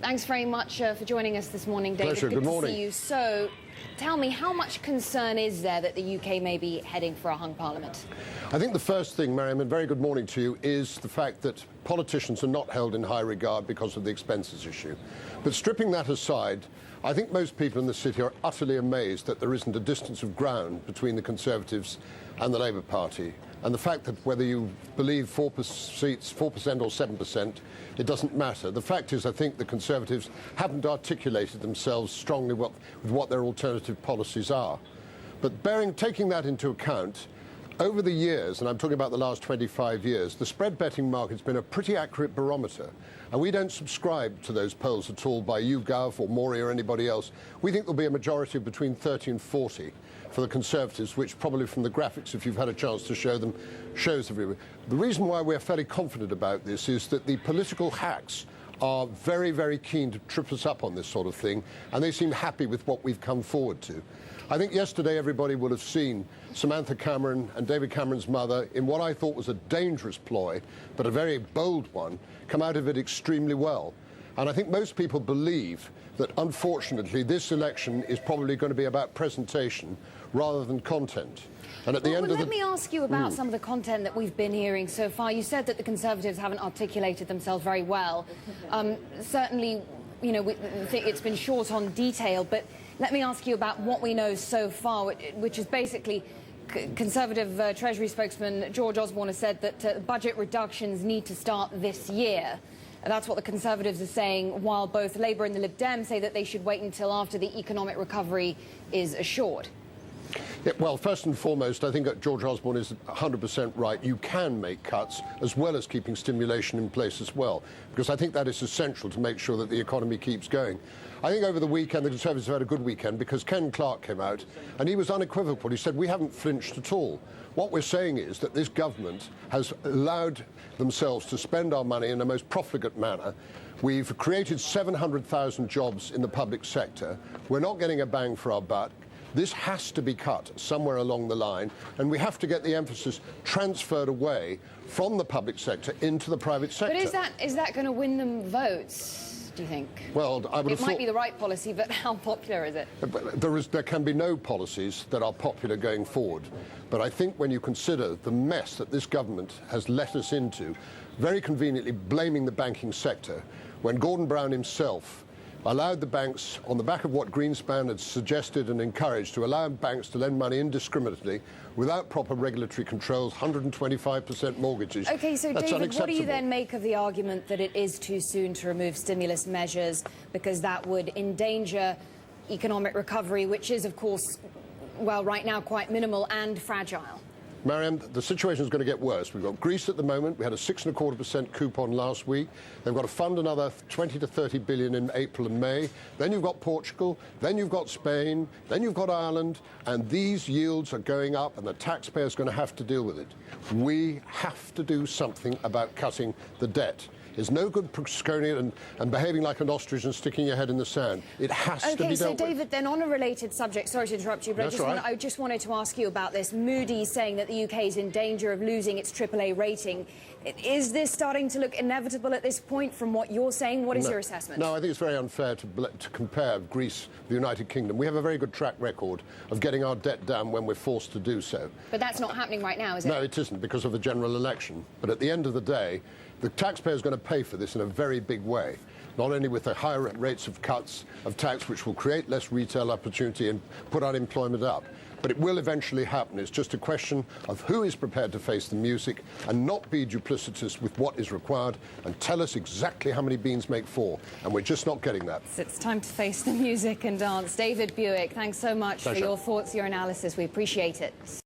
Thanks very much for joining us this morning, David. Pleasure. Good morning. To see you. So, tell me, how much concern is there that the UK may be heading for a hung parliament? I think the first thing, Maryam, and very good morning to you, is the fact that politicians are not held in high regard because of the expenses issue. But stripping that aside, I think most people in the city are utterly amazed that there isn't a distance of ground between the Conservatives and the Labour Party. And the fact that whether you believe 4% or 7%, it doesn't matter. The fact is, I think the Conservatives haven't articulated themselves strongly with what their alternative policies are. But taking that into account, over the years, and I'm talking about the last 25 years, the spread betting market's been a pretty accurate barometer. And we don't subscribe to those polls at all by YouGov or Maury or anybody else. We think there'll be a majority of between 30 and 40 for the Conservatives, which probably from the graphics, if you've had a chance to show them, shows everywhere. The reason why we're fairly confident about this is that the political hacks are very, very keen to trip us up on this sort of thing, and they seem happy with what we've come forward to. I think yesterday everybody would have seen Samantha Cameron and David Cameron's mother, in what I thought was a dangerous ploy, but a very bold one, come out of it extremely well. And I think most people believe that, unfortunately, this election is probably going to be about presentation rather than content. And at the end of let me ask you about some of the content that we've been hearing so far. You said that the Conservatives haven't articulated themselves very well. Certainly, you know, it's been short on detail, but let me ask you about what we know so far, which is basically Conservative Treasury spokesman George Osborne has said that budget reductions need to start this year. And that's what the Conservatives are saying, while both Labour and the Lib Dems say that they should wait until after the economic recovery is assured. Yeah, well, first and foremost, I think that George Osborne is 100% right. You can make cuts as well as keeping stimulation in place as well, because I think that is essential to make sure that the economy keeps going. I think over the weekend, the Conservatives have had a good weekend because Ken Clarke came out and he was unequivocal. He said, we haven't flinched at all. What we're saying is that this government has allowed themselves to spend our money in a most profligate manner. We've created 700,000 jobs in the public sector. We're not getting a bang for our buck. This has to be cut somewhere along the line, and we have to get the emphasis transferred away from the public sector into the private sector. But is that going to win them votes, do you think? Well, I would have thought... It might be the right policy, but how popular is it? There can be no policies that are popular going forward. But I think when you consider the mess that this government has let us into, very conveniently blaming the banking sector, when Gordon Brown himself allowed the banks, on the back of what Greenspan had suggested and encouraged, to allow banks to lend money indiscriminately without proper regulatory controls, 125% mortgages. OK, so that's David, what do you then make of the argument that it is too soon to remove stimulus measures because that would endanger economic recovery, which is, of course, well, right now quite minimal and fragile? Maryam, the situation is going to get worse. We've got Greece at the moment. We had a 6.25% coupon last week. They've got to fund another 20 to 30 billion in April and May. Then you've got Portugal. Then you've got Spain. Then you've got Ireland. And these yields are going up, and the taxpayer's going to have to deal with it. We have to do something about cutting the debt. It's no good prosconing and behaving like an ostrich and sticking your head in the sand. It has to be dealt with. OK, so David, then on a related subject, sorry to interrupt you, but I just wanted to ask you about this. Moody's saying that the UK is in danger of losing its AAA rating. Is this starting to look inevitable at this point from what you're saying? What is your assessment? No, I think it's very unfair to compare Greece with the United Kingdom. We have a very good track record of getting our debt down when we're forced to do so. But that's not happening right now, is it? No, it isn't, because of the general election. But at the end of the day, the taxpayer is going to pay for this in a very big way, not only with the higher rates of cuts of tax, which will create less retail opportunity and put unemployment up, but it will eventually happen. It's just a question of who is prepared to face the music and not be duplicitous with what is required and tell us exactly how many beans make four. And we're just not getting that. It's time to face the music and dance. David Buik, thanks so much for your thoughts, your analysis. We appreciate it.